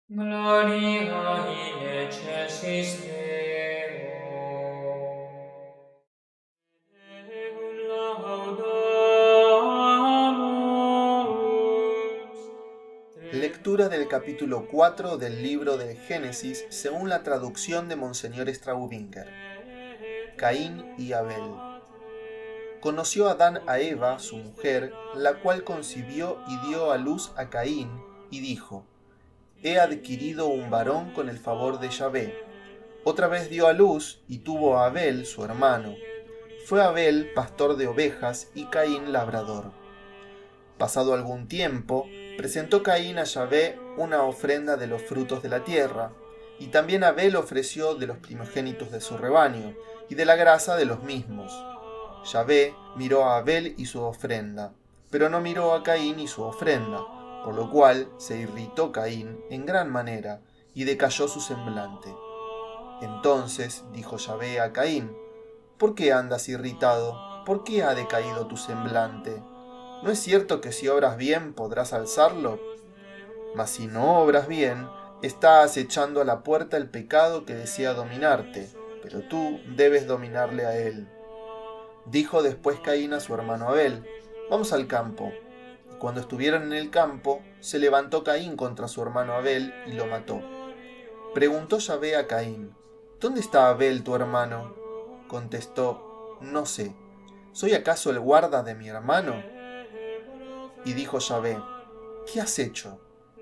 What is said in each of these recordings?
Gloria in excelsis Deo. Deum laudamus. Lectura del capítulo 4 del libro del Génesis según la traducción de Monseñor Straubinger. Caín y Abel. Conoció Adán a Eva, su mujer, la cual concibió y dio a luz a Caín, y dijo: He adquirido un varón con el favor de Yahvé. Otra vez dio a luz y tuvo a Abel, su hermano. Fue Abel pastor de ovejas y Caín labrador. Pasado algún tiempo, presentó Caín a Yahvé una ofrenda de los frutos de la tierra, y también Abel ofreció de los primogénitos de su rebaño, y de la grasa de los mismos. Yahvé miró a Abel y su ofrenda, pero no miró a Caín y su ofrenda, por lo cual se irritó Caín en gran manera, y decayó su semblante. Entonces dijo Yahvé a Caín: ¿Por qué andas irritado? ¿Por qué ha decaído tu semblante? ¿No es cierto que si obras bien podrás alzarlo? Mas si no obras bien, está acechando a la puerta el pecado que desea dominarte, pero tú debes dominarle a él. Dijo después Caín a su hermano Abel: Vamos al campo. Y cuando estuvieron en el campo, se levantó Caín contra su hermano Abel y lo mató. Preguntó Yahvé a Caín: ¿Dónde está Abel tu hermano? Contestó: No sé. ¿Soy acaso el guarda de mi hermano? Y dijo Yahvé: ¿Qué has hecho?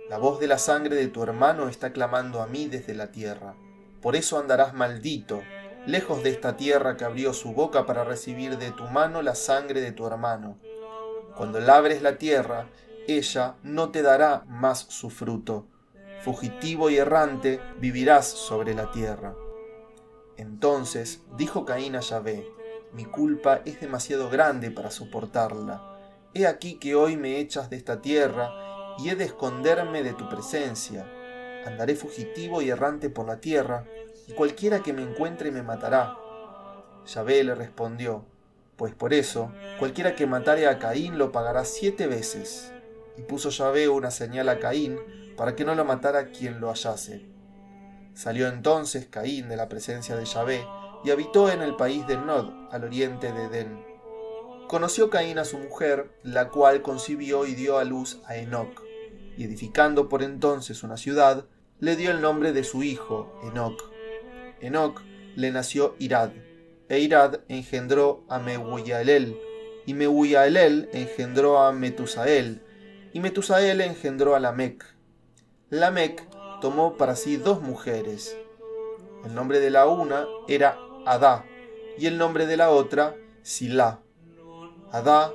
La voz de la sangre de tu hermano está clamando a mí desde la tierra. Por eso andarás maldito, lejos de esta tierra que abrió su boca para recibir de tu mano la sangre de tu hermano. Cuando labres la tierra, ella no te dará más su fruto. Fugitivo y errante vivirás sobre la tierra. Entonces dijo Caín a Yahvé: Mi culpa es demasiado grande para soportarla. He aquí que hoy me echas de esta tierra y he de esconderme de tu presencia. Andaré fugitivo y errante por la tierra, y cualquiera que me encuentre me matará. Yahvé le respondió: Pues por eso, cualquiera que matare a Caín lo pagará 7 veces. Y puso Yahvé una señal a Caín para que no lo matara quien lo hallase. Salió entonces Caín de la presencia de Yahvé y habitó en el país de Nod, al oriente de Edén. Conoció Caín a su mujer, la cual concibió y dio a luz a Enoc, y edificando por entonces una ciudad, le dio el nombre de su hijo, Enoc. Enoc le nació Irad, e Irad engendró a Mehujaelel, y Mehujaelel engendró a Metusael, y Metusael engendró a Lamec. Lamec tomó para sí 2 mujeres. El nombre de la una era Adá, y el nombre de la otra Silá. Adá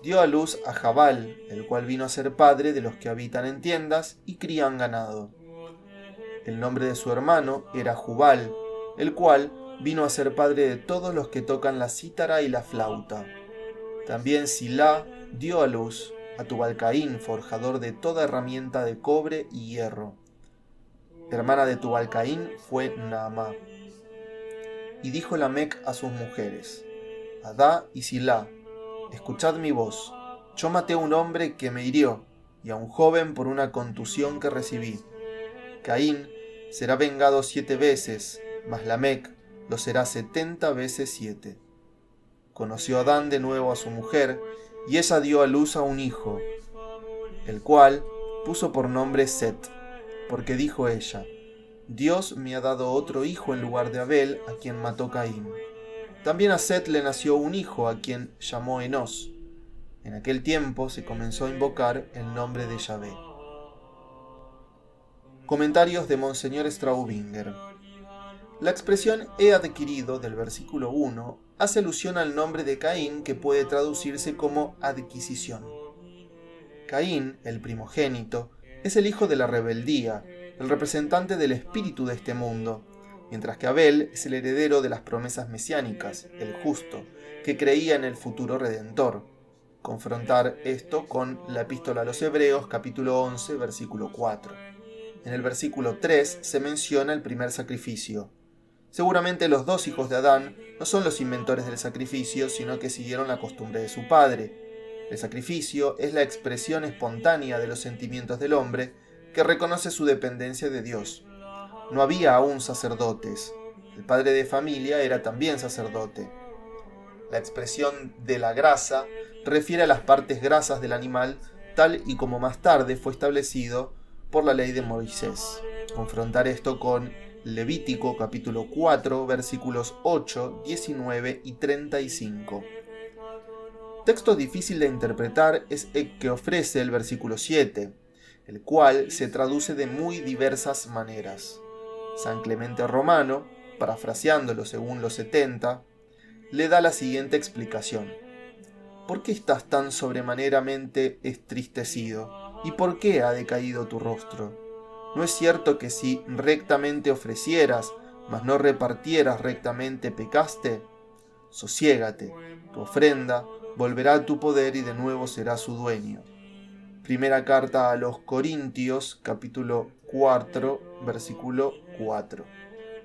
dio a luz a Jabal, el cual vino a ser padre de los que habitan en tiendas y crían ganado. El nombre de su hermano era Jubal, el cual vino a ser padre de todos los que tocan la cítara y la flauta. También Silá dio a luz a Tubalcaín, forjador de toda herramienta de cobre y hierro. Hermana de Tubalcaín fue Naamá. Y dijo Lamec a sus mujeres: Adá y Silá, escuchad mi voz. Yo maté a un hombre que me hirió, y a un joven por una contusión que recibí. Caín será vengado 7 veces, mas Lamec lo será 70 veces 7. Conoció Adán de nuevo a su mujer, y ella dio a luz a un hijo, el cual puso por nombre Set, porque dijo ella: Dios me ha dado otro hijo en lugar de Abel, a quien mató Caín. También a Set le nació un hijo, a quien llamó Enos. En aquel tiempo se comenzó a invocar el nombre de Yahvé. Comentarios de Monseñor Straubinger. La expresión he adquirido del versículo 1 hace alusión al nombre de Caín, que puede traducirse como adquisición. Caín, el primogénito, es el hijo de la rebeldía, el representante del espíritu de este mundo, mientras que Abel es el heredero de las promesas mesiánicas, el justo, que creía en el futuro redentor. Confrontar esto con la epístola a los Hebreos, capítulo 11, versículo 4. En el versículo 3 se menciona el primer sacrificio. Seguramente los 2 hijos de Adán no son los inventores del sacrificio, sino que siguieron la costumbre de su padre. El sacrificio es la expresión espontánea de los sentimientos del hombre que reconoce su dependencia de Dios. No había aún sacerdotes. El padre de familia era también sacerdote. La expresión de la grasa refiere a las partes grasas del animal, tal y como más tarde fue establecido por la ley de Moisés. Confrontar esto con Levítico capítulo 4, versículos 8, 19 y 35. Texto difícil de interpretar es el que ofrece el versículo 7, el cual se traduce de muy diversas maneras. San Clemente Romano, parafraseándolo según los 70, le da la siguiente explicación. ¿Por qué estás tan sobremaneramente entristecido? ¿Y por qué ha decaído tu rostro? ¿No es cierto que si rectamente ofrecieras, mas no repartieras rectamente pecaste? Sosiégate, tu ofrenda volverá a tu poder y de nuevo será su dueño. Primera carta a los Corintios, capítulo 4, versículo 4.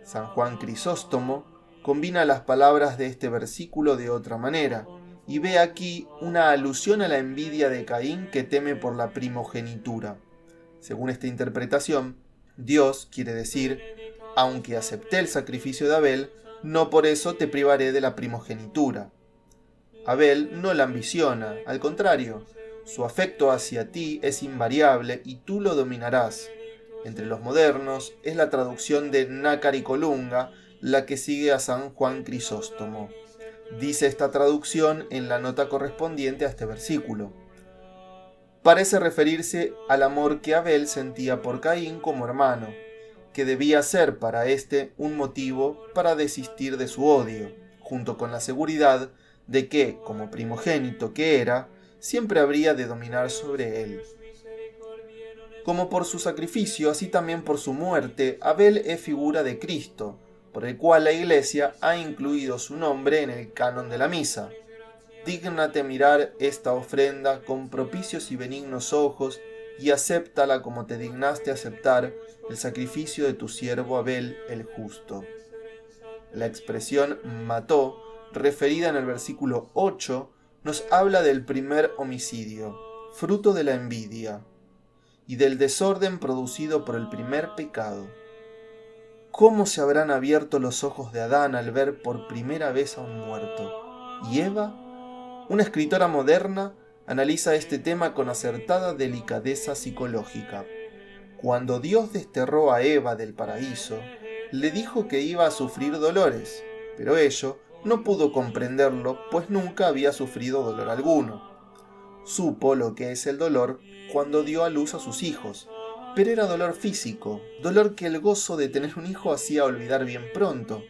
San Juan Crisóstomo combina las palabras de este versículo de otra manera, y ve aquí una alusión a la envidia de Caín que teme por la primogenitura. Según esta interpretación, Dios quiere decir, aunque acepté el sacrificio de Abel, no por eso te privaré de la primogenitura. Abel no la ambiciona, al contrario, su afecto hacia ti es invariable y tú lo dominarás. Entre los modernos es la traducción de Nácar y Colunga la que sigue a San Juan Crisóstomo. Dice esta traducción en la nota correspondiente a este versículo. Parece referirse al amor que Abel sentía por Caín como hermano, que debía ser para éste un motivo para desistir de su odio, junto con la seguridad de que, como primogénito que era, siempre habría de dominar sobre él. Como por su sacrificio, así también por su muerte, Abel es figura de Cristo, por el cual la Iglesia ha incluido su nombre en el canon de la misa. Dígnate mirar esta ofrenda con propicios y benignos ojos, y acéptala como te dignaste aceptar el sacrificio de tu siervo Abel el justo. La expresión mató, referida en el versículo 8, nos habla del primer homicidio, fruto de la envidia, y del desorden producido por el primer pecado. ¿Cómo se habrán abierto los ojos de Adán al ver por primera vez a un muerto? ¿Y Eva? Una escritora moderna analiza este tema con acertada delicadeza psicológica. Cuando Dios desterró a Eva del paraíso, le dijo que iba a sufrir dolores, pero ello no pudo comprenderlo, pues nunca había sufrido dolor alguno. Supo lo que es el dolor cuando dio a luz a sus hijos, pero era dolor físico, dolor que el gozo de tener un hijo hacía olvidar bien pronto.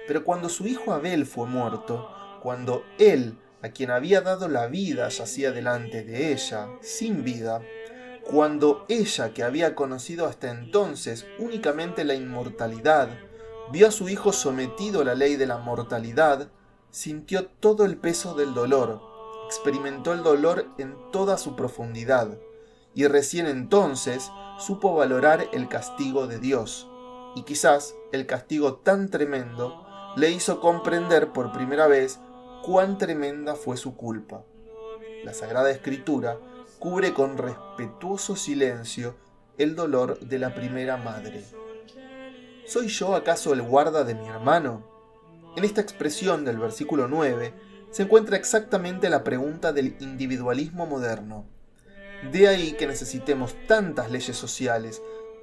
Pero cuando su hijo Abel fue muerto, cuando él, a quien había dado la vida, yacía delante de ella, sin vida, cuando ella, que había conocido hasta entonces únicamente la inmortalidad, vio a su hijo sometido a la ley de la mortalidad, sintió todo el peso del dolor, experimentó el dolor en toda su profundidad, y recién entonces supo valorar el castigo de Dios, y quizás el castigo tan tremendo le hizo comprender por primera vez cuán tremenda fue su culpa. La Sagrada Escritura cubre con respetuoso silencio el dolor de la primera madre. ¿Soy yo acaso el guarda de mi hermano? En esta expresión del versículo 9 se encuentra exactamente la pregunta del individualismo moderno. De ahí que necesitemos tantas leyes sociales,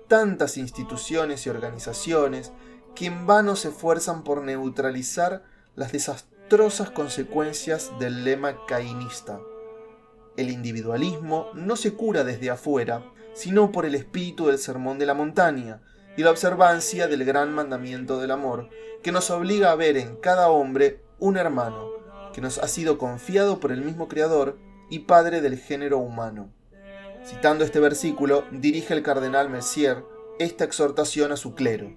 tantas instituciones y organizaciones que en vano se esfuerzan por neutralizar las desastrosas consecuencias del lema cainista. El individualismo no se cura desde afuera, sino por el espíritu del Sermón de la Montaña y la observancia del gran mandamiento del amor, que nos obliga a ver en cada hombre un hermano, que nos ha sido confiado por el mismo Creador y Padre del género humano. Citando este versículo, dirige el cardenal Messier esta exhortación a su clero.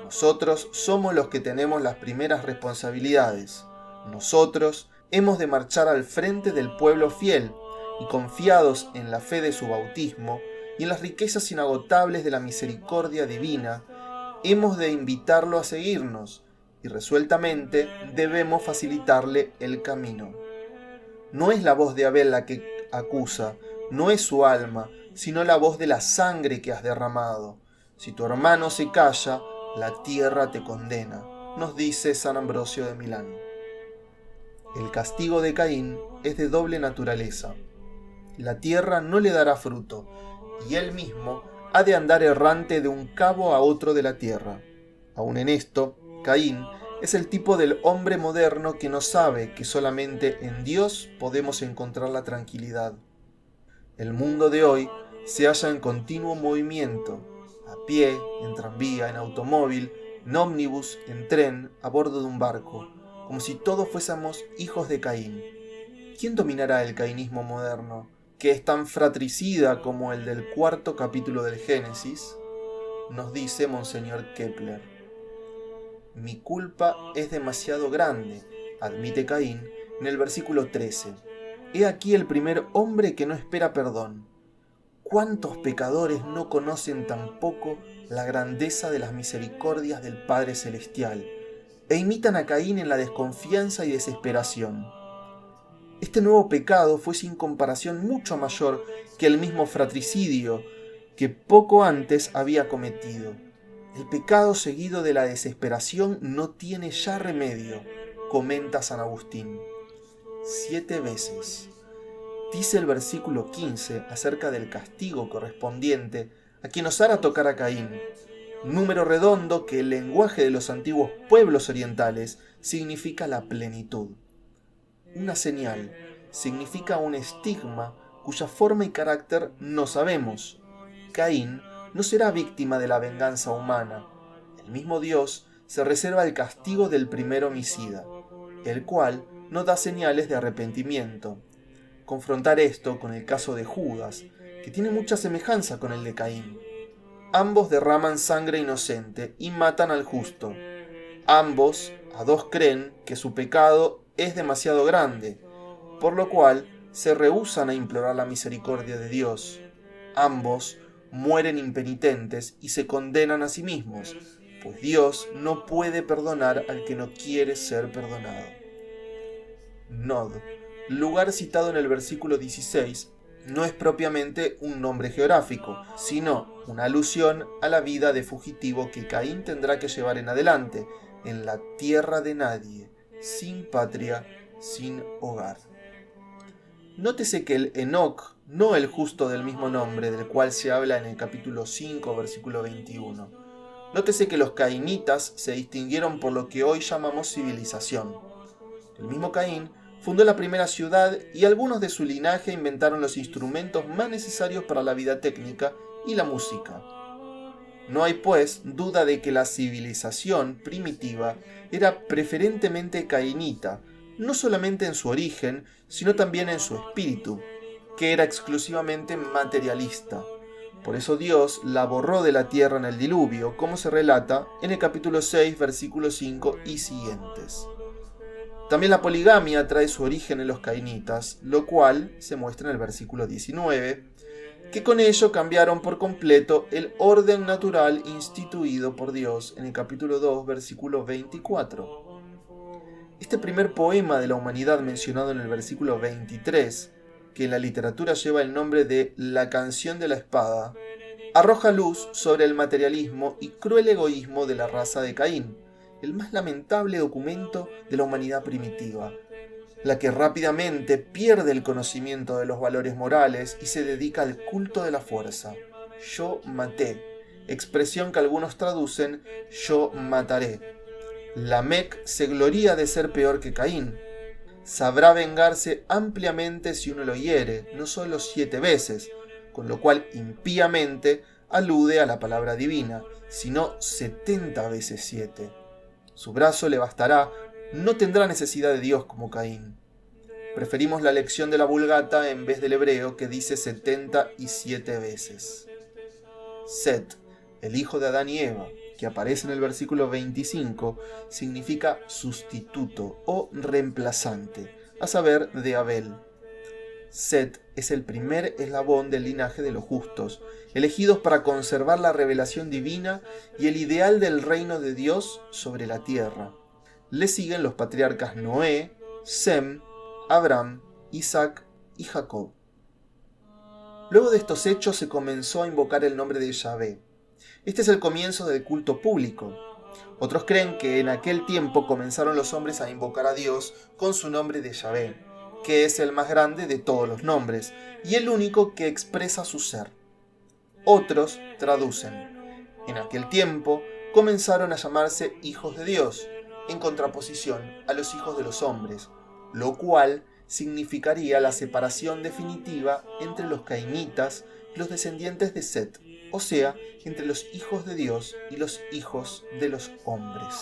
Nosotros somos los que tenemos las primeras responsabilidades. Nosotros hemos de marchar al frente del pueblo fiel y confiados en la fe de su bautismo y en las riquezas inagotables de la misericordia divina, hemos de invitarlo a seguirnos y resueltamente debemos facilitarle el camino. No es la voz de Abel la que acusa, no es su alma, sino la voz de la sangre que has derramado. Si tu hermano se calla, la tierra te condena, nos dice San Ambrosio de Milán. El castigo de Caín es de doble naturaleza. La tierra no le dará fruto, y él mismo ha de andar errante de un cabo a otro de la tierra. Aun en esto, Caín es el tipo del hombre moderno que no sabe que solamente en Dios podemos encontrar la tranquilidad. El mundo de hoy se halla en continuo movimiento, a pie, en tranvía, en automóvil, en ómnibus, en tren, a bordo de un barco, como si todos fuésemos hijos de Caín. ¿Quién dominará el caínismo moderno, que es tan fratricida como el del 4º capítulo del Génesis? Nos dice Monseñor Kepler. Mi culpa es demasiado grande, admite Caín en el versículo 13. He aquí el primer hombre que no espera perdón. ¿Cuántos pecadores no conocen tampoco la grandeza de las misericordias del Padre Celestial e imitan a Caín en la desconfianza y desesperación? Este nuevo pecado fue sin comparación mucho mayor que el mismo fratricidio que poco antes había cometido. El pecado seguido de la desesperación no tiene ya remedio, comenta San Agustín. 7 veces. Dice el versículo 15 acerca del castigo correspondiente a quien osara tocar a Caín, número redondo que el lenguaje de los antiguos pueblos orientales significa la plenitud. Una señal significa un estigma cuya forma y carácter no sabemos. Caín no será víctima de la venganza humana. El mismo Dios se reserva el castigo del primer homicida, el cual no da señales de arrepentimiento. Confrontar esto con el caso de Judas, que tiene mucha semejanza con el de Caín. Ambos derraman sangre inocente y matan al justo. Ambos, a dos, creen que su pecado es demasiado grande, por lo cual se rehúsan a implorar la misericordia de Dios. Ambos mueren impenitentes y se condenan a sí mismos, pues Dios no puede perdonar al que no quiere ser perdonado. Nod, lugar citado en el versículo 16, no es propiamente un nombre geográfico, sino una alusión a la vida de fugitivo que Caín tendrá que llevar en adelante, en la tierra de nadie, sin patria, sin hogar. Nótese que el Enoc, no el justo del mismo nombre, del cual se habla en el capítulo 5, versículo 21. Nótese que los cainitas se distinguieron por lo que hoy llamamos civilización. El mismo Caín fundó la primera ciudad y algunos de su linaje inventaron los instrumentos más necesarios para la vida técnica y la música. No hay, pues, duda de que la civilización primitiva era preferentemente cainita, no solamente en su origen, sino también en su espíritu, que era exclusivamente materialista. Por eso Dios la borró de la tierra en el diluvio, como se relata en el capítulo 6, versículo 5 y siguientes. También la poligamia trae su origen en los cainitas, lo cual se muestra en el versículo 19, que con ello cambiaron por completo el orden natural instituido por Dios en el capítulo 2, versículo 24. Este primer poema de la humanidad mencionado en el versículo 23, que en la literatura lleva el nombre de La canción de la espada, arroja luz sobre el materialismo y cruel egoísmo de la raza de Caín, el más lamentable documento de la humanidad primitiva, la que rápidamente pierde el conocimiento de los valores morales y se dedica al culto de la fuerza. Yo maté, expresión que algunos traducen yo mataré. Lamec se gloría de ser peor que Caín. Sabrá vengarse ampliamente si uno lo hiere, no solo 7 veces, con lo cual impíamente alude a la palabra divina, sino 70 veces 7. Su brazo le bastará, no tendrá necesidad de Dios como Caín. Preferimos la lección de la Vulgata en vez del hebreo que dice 77 veces. Set, el hijo de Adán y Eva, que aparece en el versículo 25, significa sustituto o reemplazante, a saber, de Abel. Set es el primer eslabón del linaje de los justos, elegidos para conservar la revelación divina y el ideal del reino de Dios sobre la tierra. Le siguen los patriarcas Noé, Sem, Abraham, Isaac y Jacob. Luego de estos hechos se comenzó a invocar el nombre de Yahvé. Este es el comienzo del culto público. Otros creen que en aquel tiempo comenzaron los hombres a invocar a Dios con su nombre de Yahvé, que es el más grande de todos los nombres y el único que expresa su ser. Otros traducen: en aquel tiempo comenzaron a llamarse hijos de Dios, en contraposición a los hijos de los hombres, lo cual significaría la separación definitiva entre los cainitas y los descendientes de Set, o sea, entre los hijos de Dios y los hijos de los hombres.